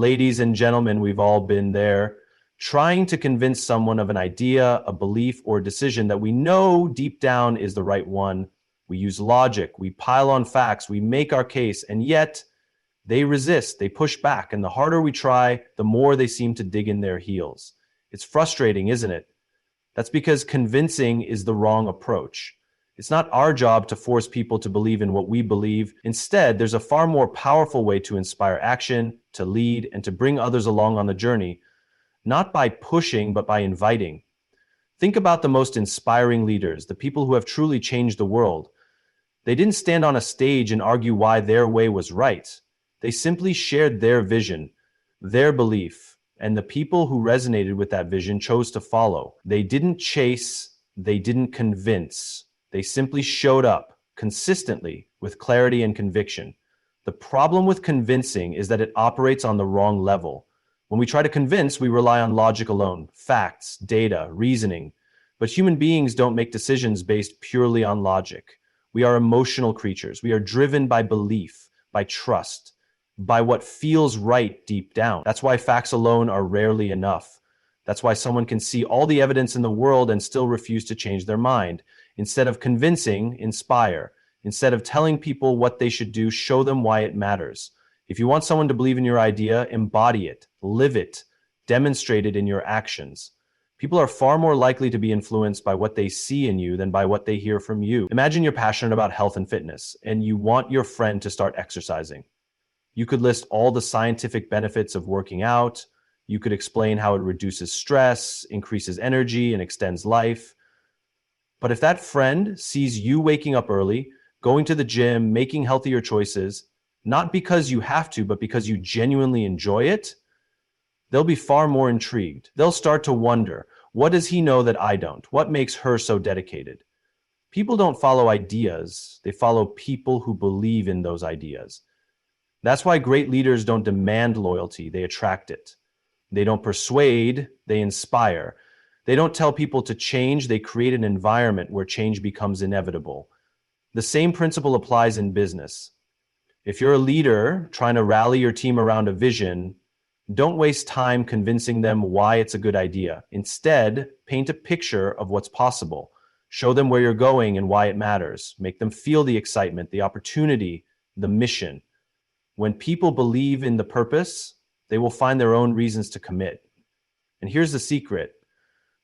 Ladies and gentlemen, we've all been there, trying to convince someone of an idea, a belief, or a decision that we know deep down is the right one. We use logic, we pile on facts, we make our case, and yet they resist, they push back, and the harder we try, the more they seem to dig in their heels. It's frustrating, isn't it? That's because convincing is the wrong approach. It's not our job to force people to believe in what we believe. Instead, there's a far more powerful way to inspire action, to lead, and to bring others along on the journey, not by pushing, but by inviting. Think about the most inspiring leaders, the people who have truly changed the world. They didn't stand on a stage and argue why their way was right. They simply shared their vision, their belief, and the people who resonated with that vision chose to follow. They didn't chase, they didn't convince. They simply showed up consistently with clarity and conviction. The problem with convincing is that it operates on the wrong level. When we try to convince, we rely on logic alone, facts, data, reasoning. But human beings don't make decisions based purely on logic. We are emotional creatures. We are driven by belief, by trust, by what feels right deep down. That's why facts alone are rarely enough. That's why someone can see all the evidence in the world and still refuse to change their mind. Instead of convincing, inspire. Instead of telling people what they should do, show them why it matters. If you want someone to believe in your idea, embody it, live it, demonstrate it in your actions. People are far more likely to be influenced by what they see in you than by what they hear from you. Imagine you're passionate about health and fitness, and you want your friend to start exercising. You could list all the scientific benefits of working out. You could explain how it reduces stress, increases energy, and extends life. But if that friend sees you waking up early, going to the gym, making healthier choices, not because you have to, but because you genuinely enjoy it, they'll be far more intrigued. They'll start to wonder, what does he know that I don't? What makes her so dedicated? People don't follow ideas. They follow people who believe in those ideas. That's why great leaders don't demand loyalty. They attract it. They don't persuade. They inspire. They don't tell people to change. They create an environment where change becomes inevitable. The same principle applies in business. If you're a leader trying to rally your team around a vision, don't waste time convincing them why it's a good idea. Instead, paint a picture of what's possible. Show them where you're going and why it matters. Make them feel the excitement, the opportunity, the mission. When people believe in the purpose, they will find their own reasons to commit. And here's the secret.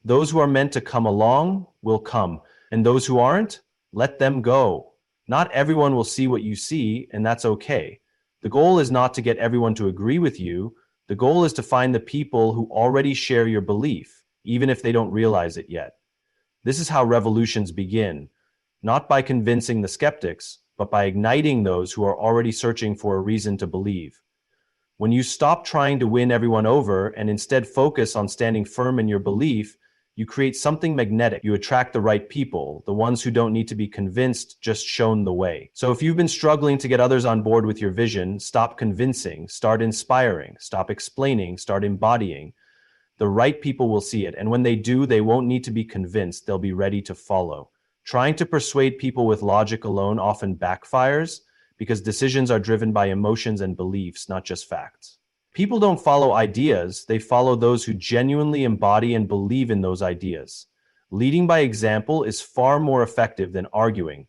Those who are meant to come along will come, and those who aren't, let them go. Not everyone will see what you see, and that's okay. The goal is not to get everyone to agree with you. The goal is to find the people who already share your belief, even if they don't realize it yet. This is how revolutions begin, not by convincing the skeptics, but by igniting those who are already searching for a reason to believe. When you stop trying to win everyone over and instead focus on standing firm in your belief, you create something magnetic. You attract the right people, the ones who don't need to be convinced, just shown the way. So if you've been struggling to get others on board with your vision, stop convincing, start inspiring, stop explaining, start embodying. The right people will see it, and when they do, they won't need to be convinced, they'll be ready to follow. Trying to persuade people with logic alone often backfires because decisions are driven by emotions and beliefs, not just facts. People don't follow ideas, they follow those who genuinely embody and believe in those ideas. Leading by example is far more effective than arguing.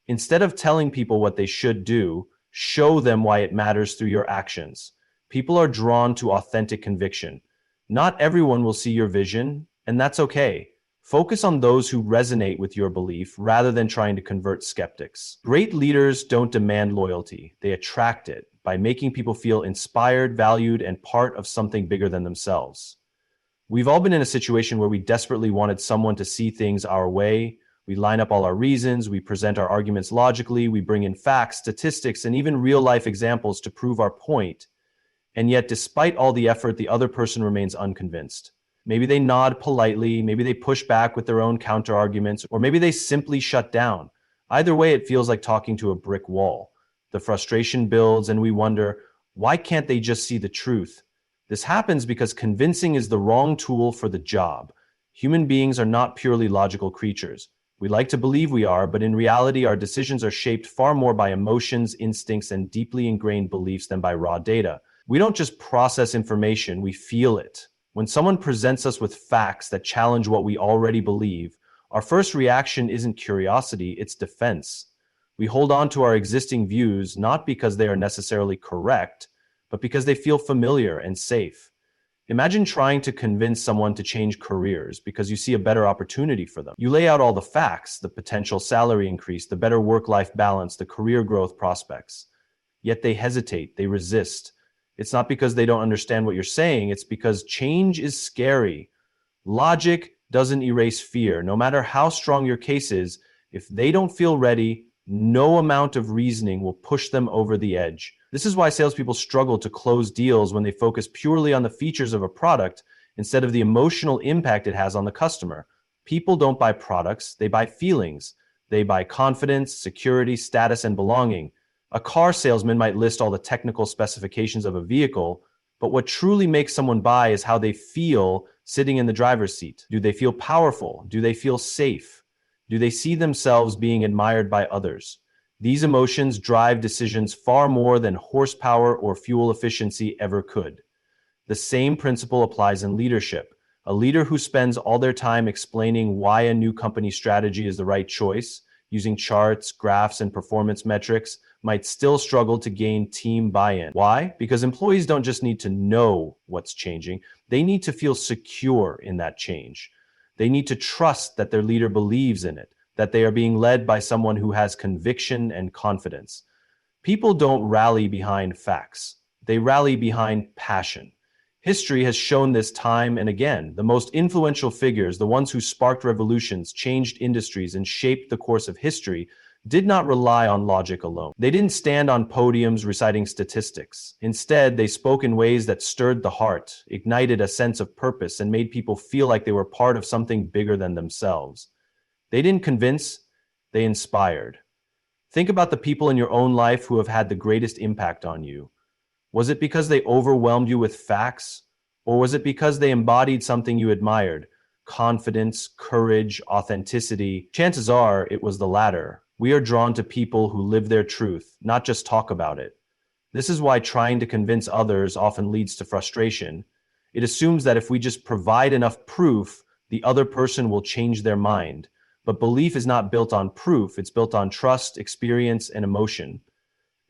Instead of telling people what they should do, show them why it matters through your actions. People are drawn to authentic conviction. Not everyone will see your vision, and that's okay. Focus on those who resonate with your belief rather than trying to convert skeptics. Great leaders don't demand loyalty, they attract it by making people feel inspired, valued, and part of something bigger than themselves. We've all been in a situation where we desperately wanted someone to see things our way. We line up all our reasons, we present our arguments logically, we bring in facts, statistics, and even real-life examples to prove our point. And yet, despite all the effort, the other person remains unconvinced. Maybe they nod politely, maybe they push back with their own counter-arguments, or maybe they simply shut down. Either way, it feels like talking to a brick wall. The frustration builds and we wonder, why can't they just see the truth? This happens because convincing is the wrong tool for the job. Human beings are not purely logical creatures. We like to believe we are, but in reality, our decisions are shaped far more by emotions, instincts, and deeply ingrained beliefs than by raw data. We don't just process information, we feel it. When someone presents us with facts that challenge what we already believe, our first reaction isn't curiosity, it's defense. We hold on to our existing views not because they are necessarily correct, but because they feel familiar and safe. Imagine trying to convince someone to change careers because you see a better opportunity for them. You lay out all the facts, the potential salary increase, the better work-life balance, the career growth prospects. Yet they hesitate, they resist. It's not because they don't understand what you're saying, it's because change is scary. Logic doesn't erase fear. No matter how strong your case is, if they don't feel ready, no amount of reasoning will push them over the edge. This is why salespeople struggle to close deals when they focus purely on the features of a product instead of the emotional impact it has on the customer. People don't buy products, they buy feelings. They buy confidence, security, status, and belonging. A car salesman might list all the technical specifications of a vehicle, but what truly makes someone buy is how they feel sitting in the driver's seat. Do they feel powerful? Do they feel safe? Do they see themselves being admired by others? These emotions drive decisions far more than horsepower or fuel efficiency ever could. The same principle applies in leadership. A leader who spends all their time explaining why a new company strategy is the right choice, using charts, graphs, and performance metrics, might still struggle to gain team buy-in. Why? Because employees don't just need to know what's changing, they need to feel secure in that change. They need to trust that their leader believes in it, that they are being led by someone who has conviction and confidence. People don't rally behind facts. They rally behind passion. History has shown this time and again. The most influential figures, the ones who sparked revolutions, changed industries, and shaped the course of history, did not rely on logic alone. They didn't stand on podiums reciting statistics. Instead, they spoke in ways that stirred the heart, ignited a sense of purpose, and made people feel like they were part of something bigger than themselves. They didn't convince, they inspired. Think about the people in your own life who have had the greatest impact on you. Was it because they overwhelmed you with facts? Or was it because they embodied something you admired? Confidence, courage, authenticity. Chances are it was the latter. We are drawn to people who live their truth, not just talk about it. This is why trying to convince others often leads to frustration. It assumes that if we just provide enough proof, the other person will change their mind. But belief is not built on proof, it's built on trust, experience, and emotion.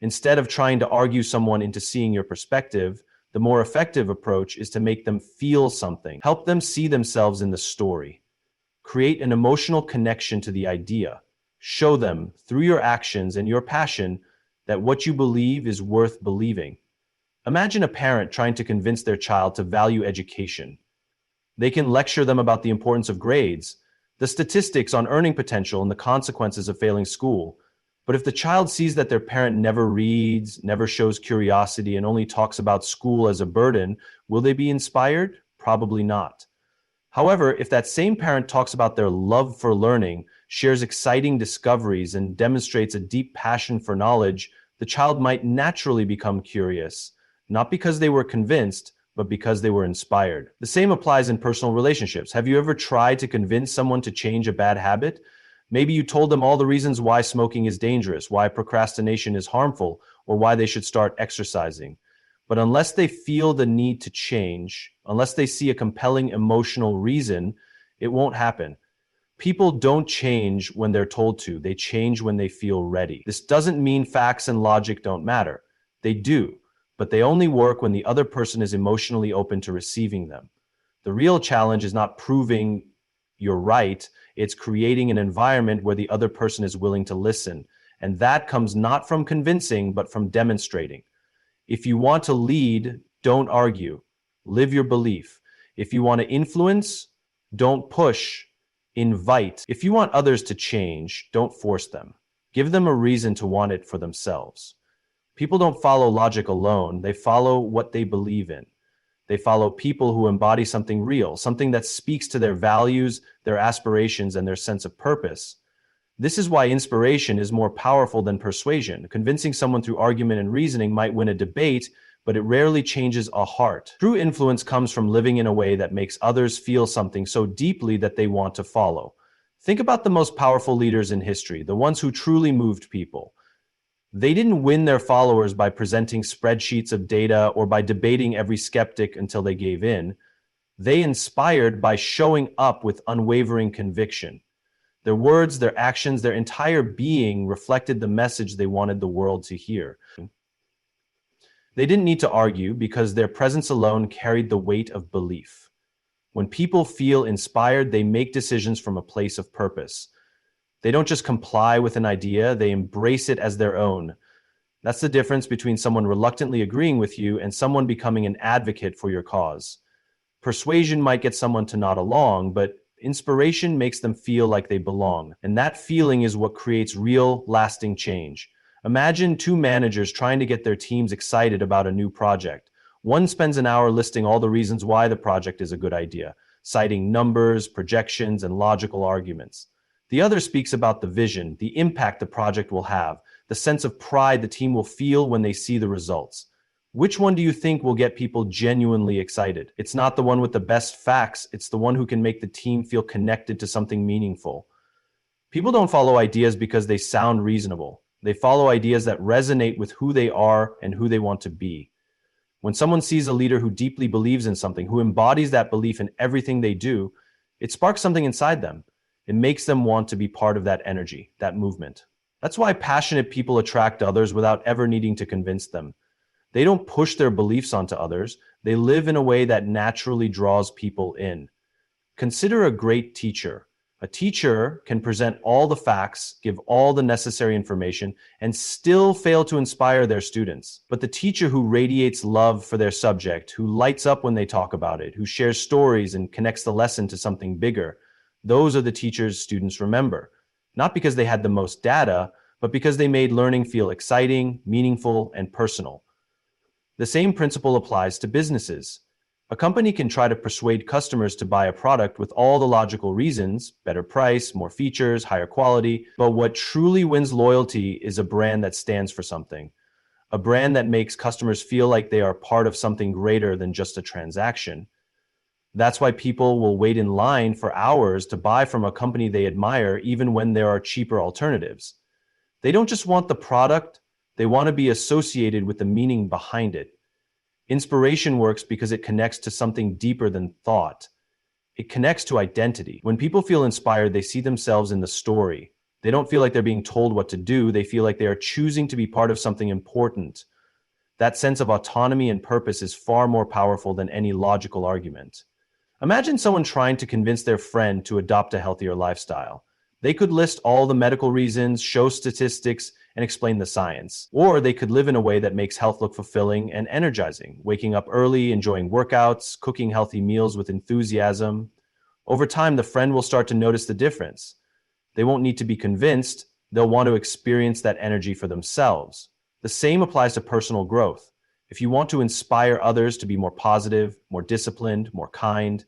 Instead of trying to argue someone into seeing your perspective, the more effective approach is to make them feel something. Help them see themselves in the story. Create an emotional connection to the idea. Show them, through your actions and your passion, that what you believe is worth believing. Imagine a parent trying to convince their child to value education. They can lecture them about the importance of grades, the statistics on earning potential, and the consequences of failing school. But if the child sees that their parent never reads, never shows curiosity, and only talks about school as a burden, will they be inspired? Probably not. However, if that same parent talks about their love for learning, shares exciting discoveries, and demonstrates a deep passion for knowledge, the child might naturally become curious, not because they were convinced, but because they were inspired. The same applies in personal relationships. Have you ever tried to convince someone to change a bad habit? Maybe you told them all the reasons why smoking is dangerous, why procrastination is harmful, or why they should start exercising. But unless they feel the need to change, unless they see a compelling emotional reason, it won't happen. People don't change when they're told to, they change when they feel ready. This doesn't mean facts and logic don't matter. They do, but they only work when the other person is emotionally open to receiving them. The real challenge is not proving you're right, it's creating an environment where the other person is willing to listen. And that comes not from convincing, but from demonstrating. If you want to lead, don't argue. Live your belief. If you want to influence, don't push. Invite. If you want others to change, don't force them. Give them a reason to want it for themselves. People don't follow logic alone, they follow what they believe in. They follow people who embody something real, something that speaks to their values, their aspirations, and their sense of purpose. This is why inspiration is more powerful than persuasion. Convincing someone through argument and reasoning might win a debate, but it rarely changes a heart. True influence comes from living in a way that makes others feel something so deeply that they want to follow. Think about the most powerful leaders in history, the ones who truly moved people. They didn't win their followers by presenting spreadsheets of data or by debating every skeptic until they gave in. They inspired by showing up with unwavering conviction. Their words, their actions, their entire being reflected the message they wanted the world to hear. They didn't need to argue because their presence alone carried the weight of belief. When people feel inspired, they make decisions from a place of purpose. They don't just comply with an idea, they embrace it as their own. That's the difference between someone reluctantly agreeing with you and someone becoming an advocate for your cause. Persuasion might get someone to nod along, but inspiration makes them feel like they belong. And that feeling is what creates real, lasting change. Imagine two managers trying to get their teams excited about a new project. One spends an hour listing all the reasons why the project is a good idea, citing numbers, projections, and logical arguments. The other speaks about the vision, the impact the project will have, the sense of pride the team will feel when they see the results. Which one do you think will get people genuinely excited? It's not the one with the best facts, it's the one who can make the team feel connected to something meaningful. People don't follow ideas because they sound reasonable. They follow ideas that resonate with who they are and who they want to be. When someone sees a leader who deeply believes in something, who embodies that belief in everything they do, it sparks something inside them. It makes them want to be part of that energy, that movement. That's why passionate people attract others without ever needing to convince them. They don't push their beliefs onto others. They live in a way that naturally draws people in. Consider a great teacher. A teacher can present all the facts, give all the necessary information, and still fail to inspire their students. But the teacher who radiates love for their subject, who lights up when they talk about it, who shares stories and connects the lesson to something bigger, those are the teachers students remember. Not because they had the most data, but because they made learning feel exciting, meaningful, and personal. The same principle applies to businesses. A company can try to persuade customers to buy a product with all the logical reasons, better price, more features, higher quality, but what truly wins loyalty is a brand that stands for something. A brand that makes customers feel like they are part of something greater than just a transaction. That's why people will wait in line for hours to buy from a company they admire even when there are cheaper alternatives. They don't just want the product, they want to be associated with the meaning behind it. Inspiration works because it connects to something deeper than thought. It connects to identity. When people feel inspired, they see themselves in the story. They don't feel like they're being told what to do. They feel like they are choosing to be part of something important. That sense of autonomy and purpose is far more powerful than any logical argument. Imagine someone trying to convince their friend to adopt a healthier lifestyle. They could list all the medical reasons, show statistics, and explain the science. Or they could live in a way that makes health look fulfilling and energizing, waking up early, enjoying workouts, cooking healthy meals with enthusiasm. Over time, the friend will start to notice the difference. They won't need to be convinced, they'll want to experience that energy for themselves. The same applies to personal growth. If you want to inspire others to be more positive, more disciplined, more kind,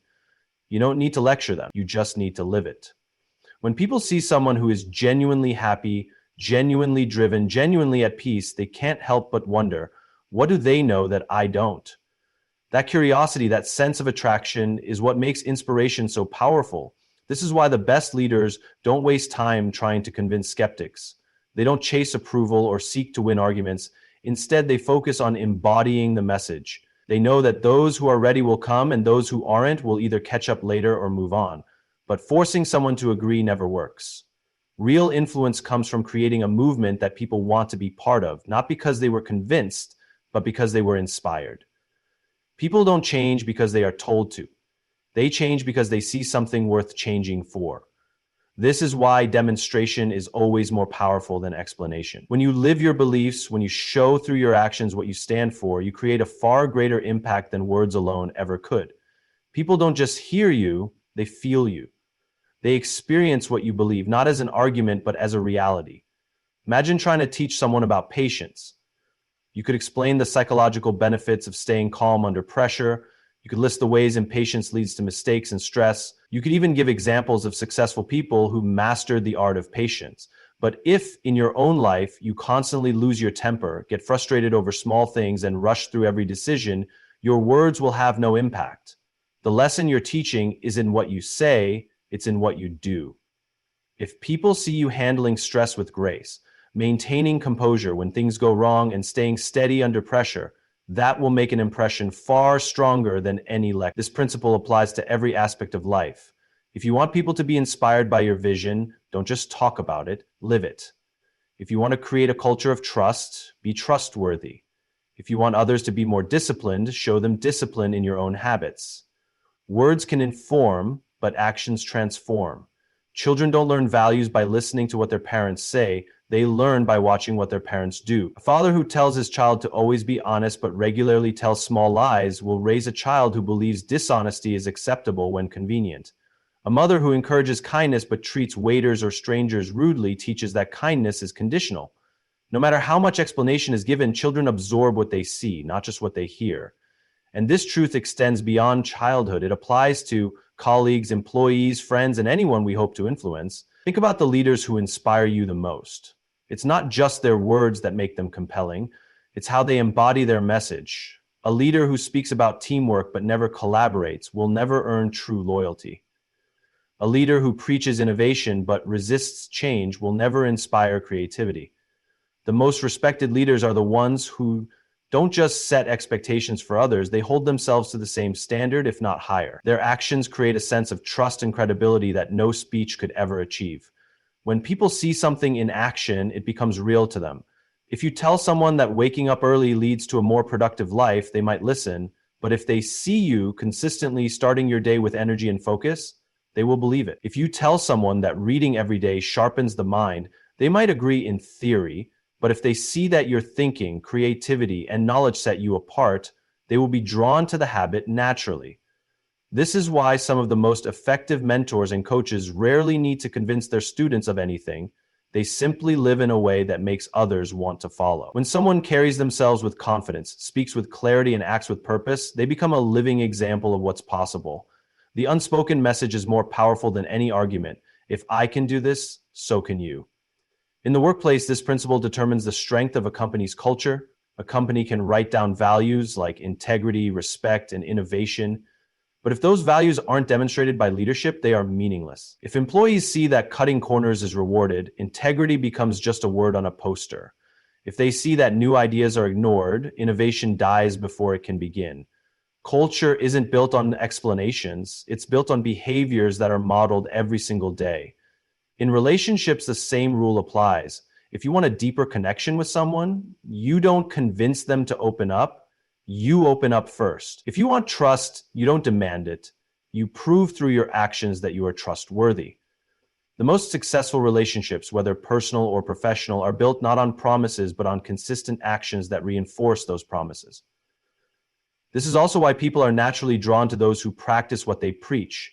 you don't need to lecture them, you just need to live it. When people see someone who is genuinely happy, genuinely driven, genuinely at peace, they can't help but wonder, what do they know that I don't? That curiosity, that sense of attraction is what makes inspiration so powerful. This is why the best leaders don't waste time trying to convince skeptics. They don't chase approval or seek to win arguments. Instead, they focus on embodying the message. They know that those who are ready will come and those who aren't will either catch up later or move on. But forcing someone to agree never works. Real influence comes from creating a movement that people want to be part of, not because they were convinced, but because they were inspired. People don't change because they are told to. They change because they see something worth changing for. This is why demonstration is always more powerful than explanation. When you live your beliefs, when you show through your actions what you stand for, you create a far greater impact than words alone ever could. People don't just hear you, they feel you. They experience what you believe, not as an argument, but as a reality. Imagine trying to teach someone about patience. You could explain the psychological benefits of staying calm under pressure. You could list the ways impatience leads to mistakes and stress. You could even give examples of successful people who mastered the art of patience. But if in your own life you constantly lose your temper, get frustrated over small things, and rush through every decision, your words will have no impact. The lesson you're teaching is in what you say, it's in what you do. If people see you handling stress with grace, Maintaining composure when things go wrong and staying steady under pressure, that will make an impression far stronger than any lecture. This principle applies to every aspect of life. If you want people to be inspired by your vision, don't just talk about it, live it. If you want to create a culture of trust, be trustworthy. If you want others to be more disciplined, show them discipline in your own habits. Words can inform, but actions transform. Children don't learn values by listening to what their parents say. They learn by watching what their parents do. A father who tells his child to always be honest but regularly tells small lies will raise a child who believes dishonesty is acceptable when convenient. A mother who encourages kindness but treats waiters or strangers rudely teaches that kindness is conditional. No matter how much explanation is given, children absorb what they see, not just what they hear. And this truth extends beyond childhood. It applies to colleagues, employees, friends, and anyone we hope to influence. Think about the leaders who inspire you the most. It's not just their words that make them compelling, it's how they embody their message. A leader who speaks about teamwork but never collaborates will never earn true loyalty. A leader who preaches innovation but resists change will never inspire creativity. The most respected leaders are the ones who don't just set expectations for others, they hold themselves to the same standard, if not higher. Their actions create a sense of trust and credibility that no speech could ever achieve. When people see something in action, it becomes real to them. If you tell someone that waking up early leads to a more productive life, they might listen, but if they see you consistently starting your day with energy and focus, they will believe it. If you tell someone that reading every day sharpens the mind, they might agree in theory, but if they see that your thinking, creativity, and knowledge set you apart, they will be drawn to the habit naturally. This is why some of the most effective mentors and coaches rarely need to convince their students of anything. They simply live in a way that makes others want to follow. When someone carries themselves with confidence, speaks with clarity, and acts with purpose, they become a living example of what's possible. The unspoken message is more powerful than any argument. If I can do this, so can you. In the workplace, this principle determines the strength of a company's culture. A company can write down values like integrity, respect, and innovation. But if those values aren't demonstrated by leadership, they are meaningless. If employees see that cutting corners is rewarded, integrity becomes just a word on a poster. If they see that new ideas are ignored, innovation dies before it can begin. Culture isn't built on explanations, it's built on behaviors that are modeled every single day. In relationships, the same rule applies. If you want a deeper connection with someone, you don't convince them to open up, you open up first. If you want trust, you don't demand it. You prove through your actions that you are trustworthy. The most successful relationships, whether personal or professional, are built not on promises, but on consistent actions that reinforce those promises. This is also why people are naturally drawn to those who practice what they preach.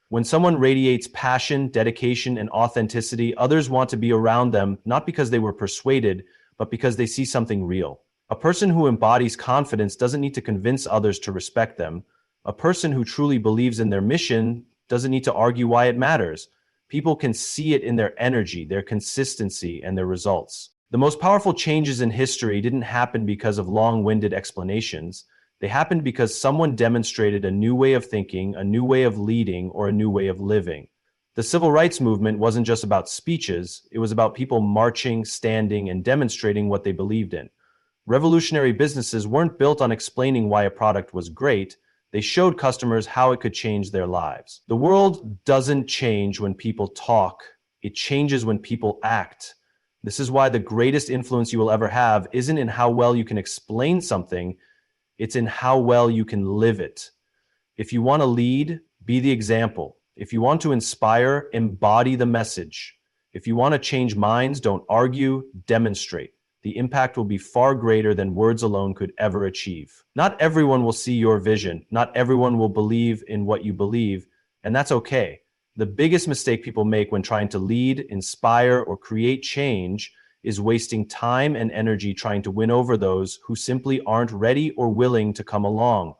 When someone radiates passion, dedication, and authenticity, others want to be around them, not because they were persuaded, but because they see something real. A person who embodies confidence doesn't need to convince others to respect them. A person who truly believes in their mission doesn't need to argue why it matters. People can see it in their energy, their consistency, and their results. The most powerful changes in history didn't happen because of long-winded explanations. They happened because someone demonstrated a new way of thinking, a new way of leading, or a new way of living. The civil rights movement wasn't just about speeches, it was about people marching, standing, and demonstrating what they believed in. Revolutionary businesses weren't built on explaining why a product was great, they showed customers how it could change their lives. The world doesn't change when people talk, it changes when people act. This is why the greatest influence you will ever have isn't in how well you can explain something, it's in how well you can live it. If you want to lead, be the example. If you want to inspire, embody the message. If you want to change minds, don't argue, demonstrate. The impact will be far greater than words alone could ever achieve. Not everyone will see your vision. Not everyone will believe in what you believe, and that's okay. The biggest mistake people make when trying to lead, inspire, or create change is wasting time and energy trying to win over those who simply aren't ready or willing to come along.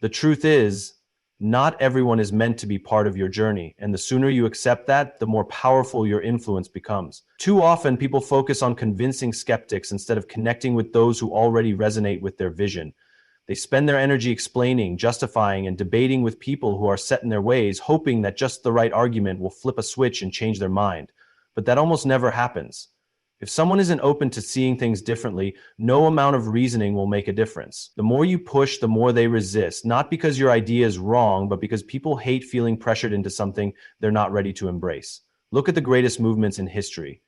The truth is, not everyone is meant to be part of your journey, and the sooner you accept that, the more powerful your influence becomes. Too often, people focus on convincing skeptics instead of connecting with those who already resonate with their vision. They spend their energy explaining, justifying, and debating with people who are set in their ways, hoping that just the right argument will flip a switch and change their mind. But that almost never happens. If someone isn't open to seeing things differently, no amount of reasoning will make a difference. The more you push, the more they resist, not because your idea is wrong, but because people hate feeling pressured into something they're not ready to embrace. Look at the greatest movements in history.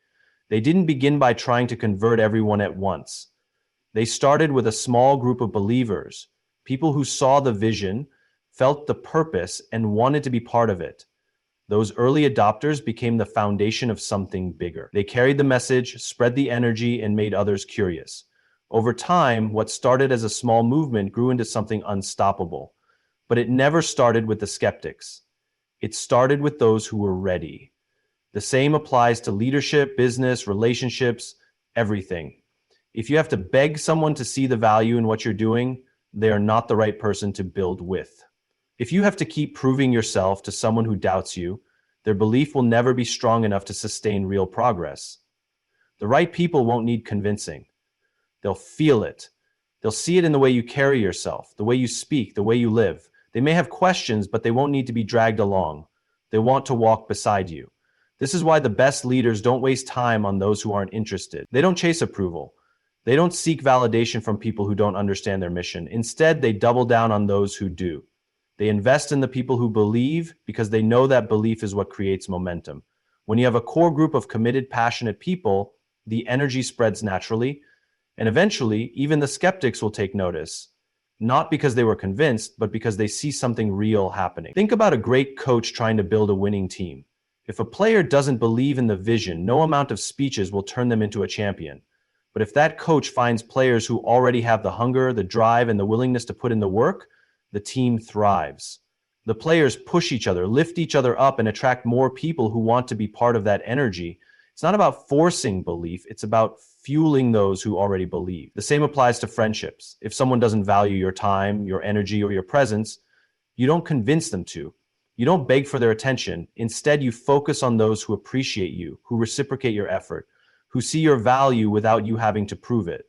They didn't begin by trying to convert everyone at once. They started with a small group of believers, people who saw the vision, felt the purpose, and wanted to be part of it. Those early adopters became the foundation of something bigger. They carried the message, spread the energy, and made others curious. Over time, what started as a small movement grew into something unstoppable. But it never started with the skeptics. It started with those who were ready. The same applies to leadership, business, relationships, everything. If you have to beg someone to see the value in what you're doing, they are not the right person to build with. If you have to keep proving yourself to someone who doubts you, their belief will never be strong enough to sustain real progress. The right people won't need convincing. They'll feel it. They'll see it in the way you carry yourself, the way you speak, the way you live. They may have questions, but they won't need to be dragged along. They want to walk beside you. This is why the best leaders don't waste time on those who aren't interested. They don't chase approval. They don't seek validation from people who don't understand their mission. Instead, they double down on those who do. They invest in the people who believe because they know that belief is what creates momentum. When you have a core group of committed, passionate people, the energy spreads naturally, and eventually, even the skeptics will take notice, not because they were convinced, but because they see something real happening. Think about a great coach trying to build a winning team. If a player doesn't believe in the vision, no amount of speeches will turn them into a champion. But if that coach finds players who already have the hunger, the drive, and the willingness to put in the work, the team thrives. The players push each other, lift each other up, and attract more people who want to be part of that energy. It's not about forcing belief, it's about fueling those who already believe. The same applies to friendships. If someone doesn't value your time, your energy, or your presence, you don't convince them to. You don't beg for their attention. Instead, you focus on those who appreciate you, who reciprocate your effort, who see your value without you having to prove it.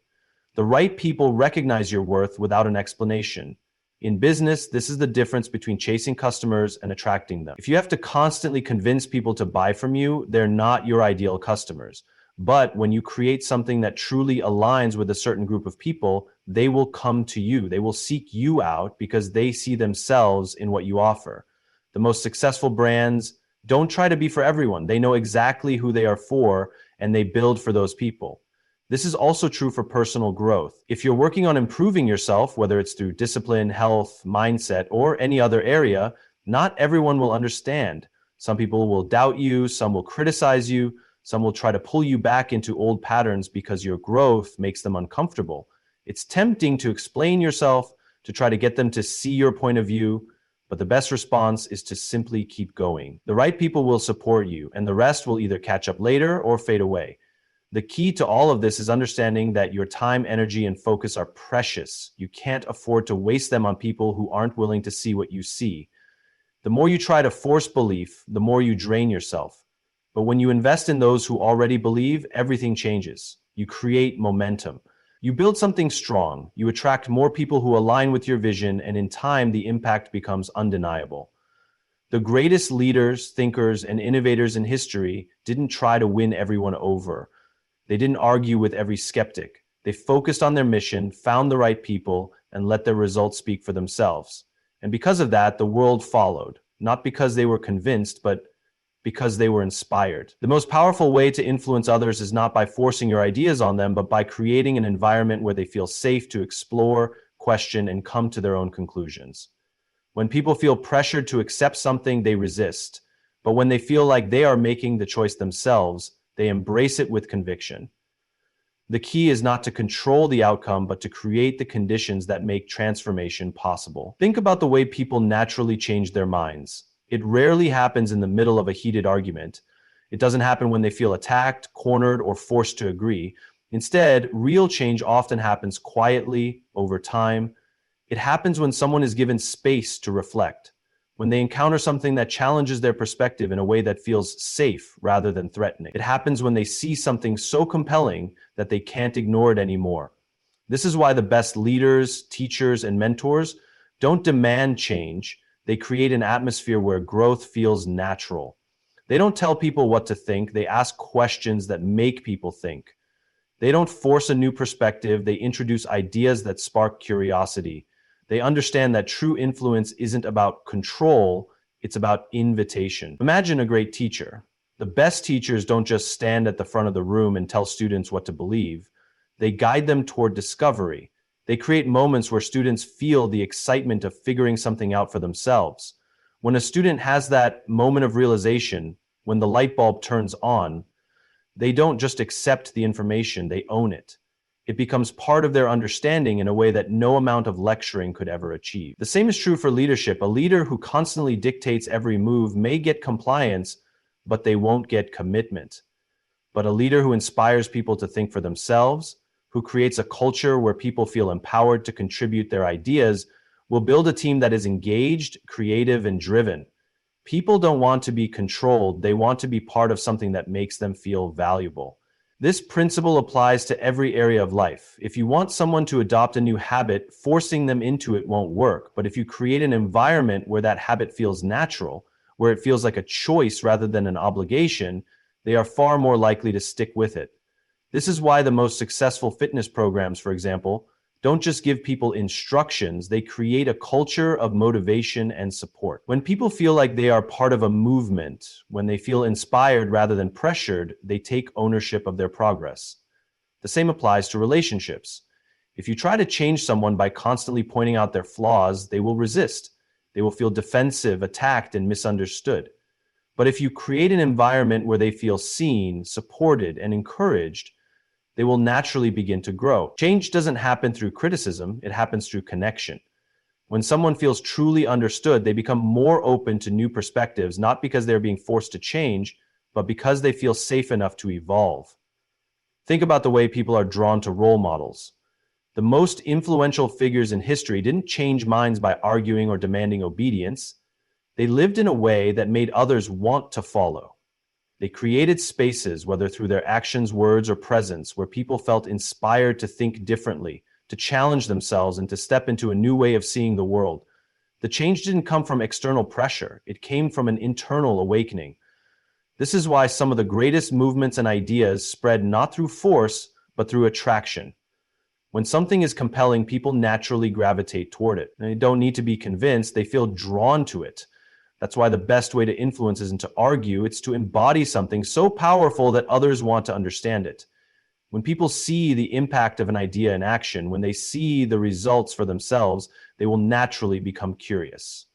The right people recognize your worth without an explanation. In business, this is the difference between chasing customers and attracting them. If you have to constantly convince people to buy from you, they're not your ideal customers. But when you create something that truly aligns with a certain group of people, they will come to you. They will seek you out because they see themselves in what you offer. The most successful brands don't try to be for everyone. They know exactly who they are for, and they build for those people. This is also true for personal growth. If you're working on improving yourself, whether it's through discipline, health, mindset, or any other area, not everyone will understand. Some people will doubt you, some will criticize you, some will try to pull you back into old patterns because your growth makes them uncomfortable. It's tempting to explain yourself, to try to get them to see your point of view, but the best response is to simply keep going. The right people will support you, and the rest will either catch up later or fade away. The key to all of this is understanding that your time, energy, and focus are precious. You can't afford to waste them on people who aren't willing to see what you see. The more you try to force belief, the more you drain yourself. But when you invest in those who already believe, everything changes. You create momentum. You build something strong. You attract more people who align with your vision, and in time, the impact becomes undeniable. The greatest leaders, thinkers, and innovators in history didn't try to win everyone over. They didn't argue with every skeptic. They focused on their mission, found the right people, and let their results speak for themselves. And because of that, the world followed, not because they were convinced, but because they were inspired. The most powerful way to influence others is not by forcing your ideas on them, but by creating an environment where they feel safe to explore, question, and come to their own conclusions. When people feel pressured to accept something, they resist. But when they feel like they are making the choice themselves, they embrace it with conviction. The key is not to control the outcome, but to create the conditions that make transformation possible. Think about the way people naturally change their minds. It rarely happens in the middle of a heated argument. It doesn't happen when they feel attacked, cornered, or forced to agree. Instead, real change often happens quietly, over time. It happens when someone is given space to reflect, when they encounter something that challenges their perspective in a way that feels safe rather than threatening. It happens when they see something so compelling that they can't ignore it anymore. This is why the best leaders, teachers, and mentors don't demand change. They create an atmosphere where growth feels natural. They don't tell people what to think, they ask questions that make people think. They don't force a new perspective, they introduce ideas that spark curiosity. They understand that true influence isn't about control, it's about invitation. Imagine a great teacher. The best teachers don't just stand at the front of the room and tell students what to believe. They guide them toward discovery. They create moments where students feel the excitement of figuring something out for themselves. When a student has that moment of realization, when the light bulb turns on, they don't just accept the information, they own it. It becomes part of their understanding in a way that no amount of lecturing could ever achieve. The same is true for leadership. A leader who constantly dictates every move may get compliance, but they won't get commitment. But a leader who inspires people to think for themselves, who creates a culture where people feel empowered to contribute their ideas, will build a team that is engaged, creative, and driven. People don't want to be controlled, they want to be part of something that makes them feel valuable. This principle applies to every area of life. If you want someone to adopt a new habit, forcing them into it won't work. But if you create an environment where that habit feels natural, where it feels like a choice rather than an obligation, they are far more likely to stick with it. This is why the most successful fitness programs, for example, don't just give people instructions, they create a culture of motivation and support. When people feel like they are part of a movement, when they feel inspired rather than pressured, they take ownership of their progress. The same applies to relationships. If you try to change someone by constantly pointing out their flaws, they will resist. They will feel defensive, attacked, and misunderstood. But if you create an environment where they feel seen, supported, and encouraged, they will naturally begin to grow. Change doesn't happen through criticism, it happens through connection. When someone feels truly understood, they become more open to new perspectives, not because they're being forced to change, but because they feel safe enough to evolve. Think about the way people are drawn to role models. The most influential figures in history didn't change minds by arguing or demanding obedience. They lived in a way that made others want to follow. They created spaces, whether through their actions, words, or presence, where people felt inspired to think differently, to challenge themselves, and to step into a new way of seeing the world. The change didn't come from external pressure, it came from an internal awakening. This is why some of the greatest movements and ideas spread not through force, but through attraction. When something is compelling, people naturally gravitate toward it. They don't need to be convinced, they feel drawn to it. That's why the best way to influence isn't to argue, it's to embody something so powerful that others want to understand it. When people see the impact of an idea in action, when they see the results for themselves, they will naturally become curious.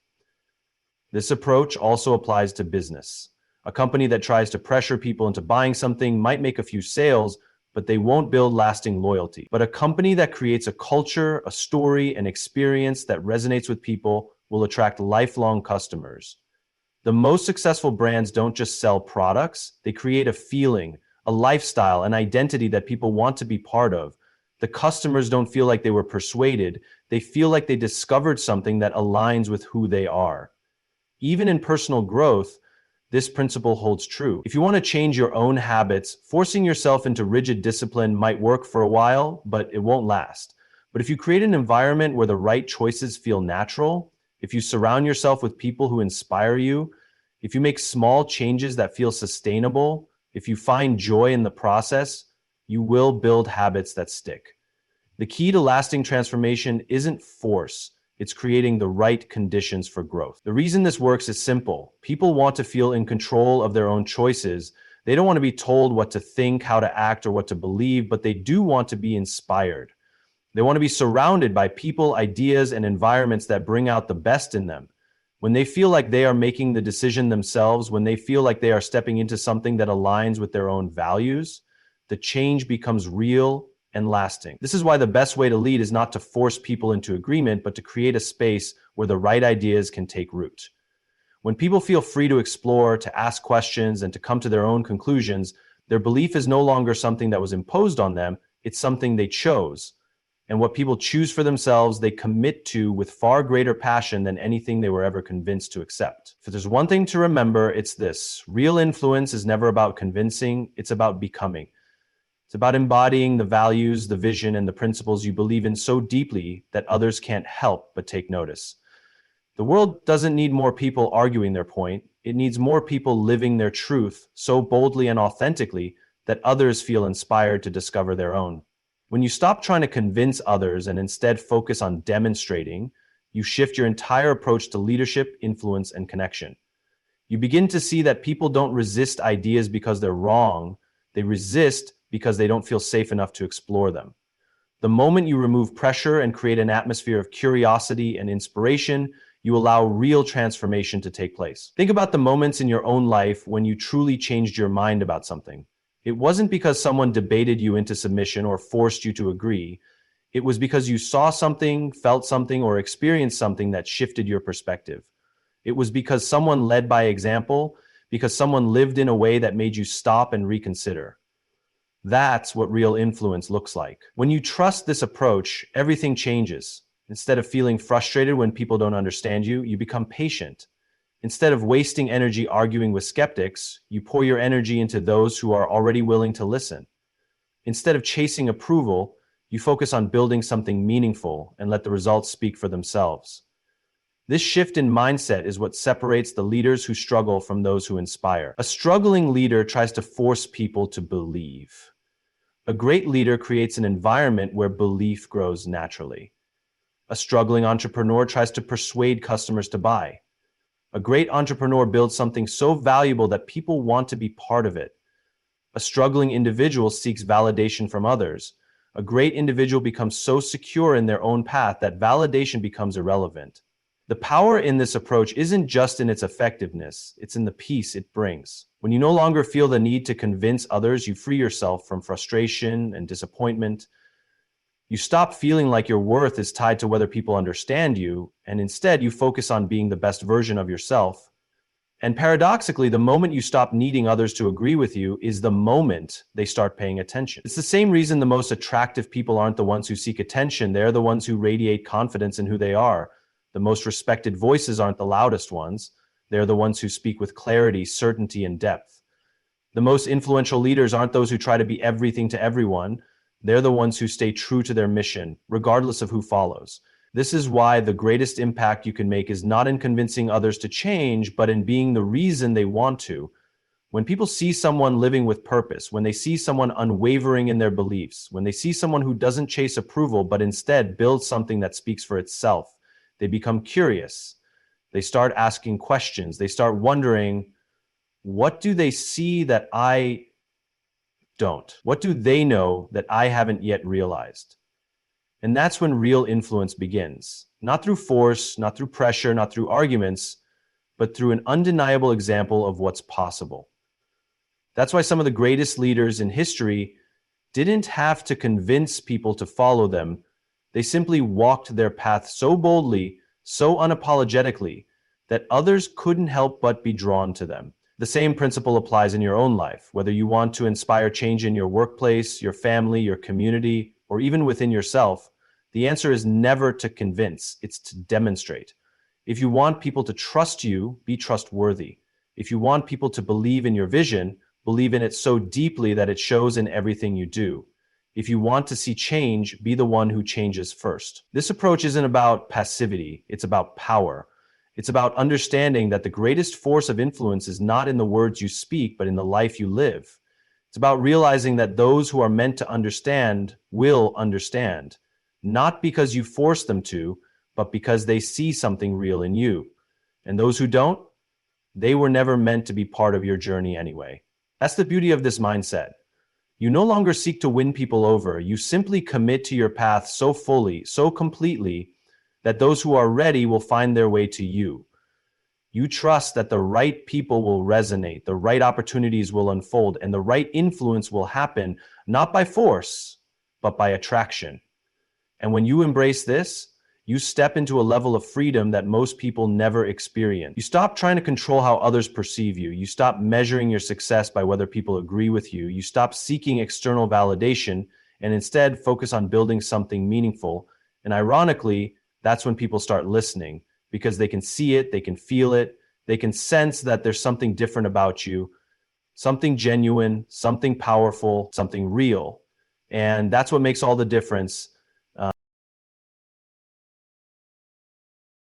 This approach also applies to business. A company that tries to pressure people into buying something might make a few sales, but they won't build lasting loyalty. But a company that creates a culture, a story, an experience that resonates with people will attract lifelong customers. The most successful brands don't just sell products, they create a feeling, a lifestyle, an identity that people want to be part of. The customers don't feel like they were persuaded, they feel like they discovered something that aligns with who they are. Even in personal growth, this principle holds true. If you want to change your own habits, forcing yourself into rigid discipline might work for a while, but it won't last. But if you create an environment where the right choices feel natural, if you surround yourself with people who inspire you, if you make small changes that feel sustainable, if you find joy in the process, you will build habits that stick. The key to lasting transformation isn't force, it's creating the right conditions for growth. The reason this works is simple. People want to feel in control of their own choices. They don't want to be told what to think, how to act, or what to believe, but they do want to be inspired. They want to be surrounded by people, ideas, and environments that bring out the best in them. When they feel like they are making the decision themselves, when they feel like they are stepping into something that aligns with their own values, the change becomes real and lasting. This is why the best way to lead is not to force people into agreement, but to create a space where the right ideas can take root. When people feel free to explore, to ask questions, and to come to their own conclusions, their belief is no longer something that was imposed on them, it's something they chose. And what people choose for themselves, they commit to with far greater passion than anything they were ever convinced to accept. If there's one thing to remember, it's this. Real influence is never about convincing, it's about becoming. It's about embodying the values, the vision, and the principles you believe in so deeply that others can't help but take notice. The world doesn't need more people arguing their point. It needs more people living their truth so boldly and authentically that others feel inspired to discover their own. When you stop trying to convince others and instead focus on demonstrating, you shift your entire approach to leadership, influence, and connection. You begin to see that people don't resist ideas because they're wrong. They resist because they don't feel safe enough to explore them. The moment you remove pressure and create an atmosphere of curiosity and inspiration, you allow real transformation to take place. Think about the moments in your own life when you truly changed your mind about something. It wasn't because someone debated you into submission or forced you to agree. It was because you saw something, felt something, or experienced something that shifted your perspective. It was because someone led by example, because someone lived in a way that made you stop and reconsider. That's what real influence looks like. When you trust this approach, everything changes. Instead of feeling frustrated when people don't understand you, you become patient. Instead of wasting energy arguing with skeptics, you pour your energy into those who are already willing to listen. Instead of chasing approval, you focus on building something meaningful and let the results speak for themselves. This shift in mindset is what separates the leaders who struggle from those who inspire. A struggling leader tries to force people to believe. A great leader creates an environment where belief grows naturally. A struggling entrepreneur tries to persuade customers to buy. A great entrepreneur builds something so valuable that people want to be part of it. A struggling individual seeks validation from others. A great individual becomes so secure in their own path that validation becomes irrelevant. The power in this approach isn't just in its effectiveness, it's in the peace it brings. When you no longer feel the need to convince others, you free yourself from frustration and disappointment. You stop feeling like your worth is tied to whether people understand you, and instead you focus on being the best version of yourself. And paradoxically, the moment you stop needing others to agree with you is the moment they start paying attention. It's the same reason the most attractive people aren't the ones who seek attention, they're the ones who radiate confidence in who they are. The most respected voices aren't the loudest ones. They're the ones who speak with clarity, certainty, and depth. The most influential leaders aren't those who try to be everything to everyone. They're the ones who stay true to their mission, regardless of who follows. This is why the greatest impact you can make is not in convincing others to change, but in being the reason they want to. When people see someone living with purpose, when they see someone unwavering in their beliefs, when they see someone who doesn't chase approval, but instead builds something that speaks for itself, they become curious. They start asking questions. They start wondering, what do they see that I don't? What do they know that I haven't yet realized? And that's when real influence begins. Not through force, not through pressure, not through arguments, but through an undeniable example of what's possible. That's why some of the greatest leaders in history didn't have to convince people to follow them. They simply walked their path so boldly, so unapologetically, that others couldn't help but be drawn to them. The same principle applies in your own life, whether you want to inspire change in your workplace, your family, your community, or even within yourself. The answer is never to convince, it's to demonstrate. If you want people to trust you, be trustworthy. If you want people to believe in your vision, believe in it so deeply that it shows in everything you do. If you want to see change, be the one who changes first. This approach isn't about passivity, it's about power. It's about understanding that the greatest force of influence is not in the words you speak, but in the life you live. It's about realizing that those who are meant to understand will understand, not because you force them to, but because they see something real in you. And those who don't, they were never meant to be part of your journey anyway. That's the beauty of this mindset. You no longer seek to win people over. You simply commit to your path so fully, so completely, that those who are ready will find their way to you. You trust that the right people will resonate, the right opportunities will unfold, and the right influence will happen, not by force, but by attraction. And when you embrace this, you step into a level of freedom that most people never experience. You stop trying to control how others perceive you. You stop measuring your success by whether people agree with you. You stop seeking external validation and instead focus on building something meaningful. And ironically, that's when people start listening because they can see it, they can feel it, they can sense that there's something different about you, something genuine, something powerful, something real. And that's what makes all the difference.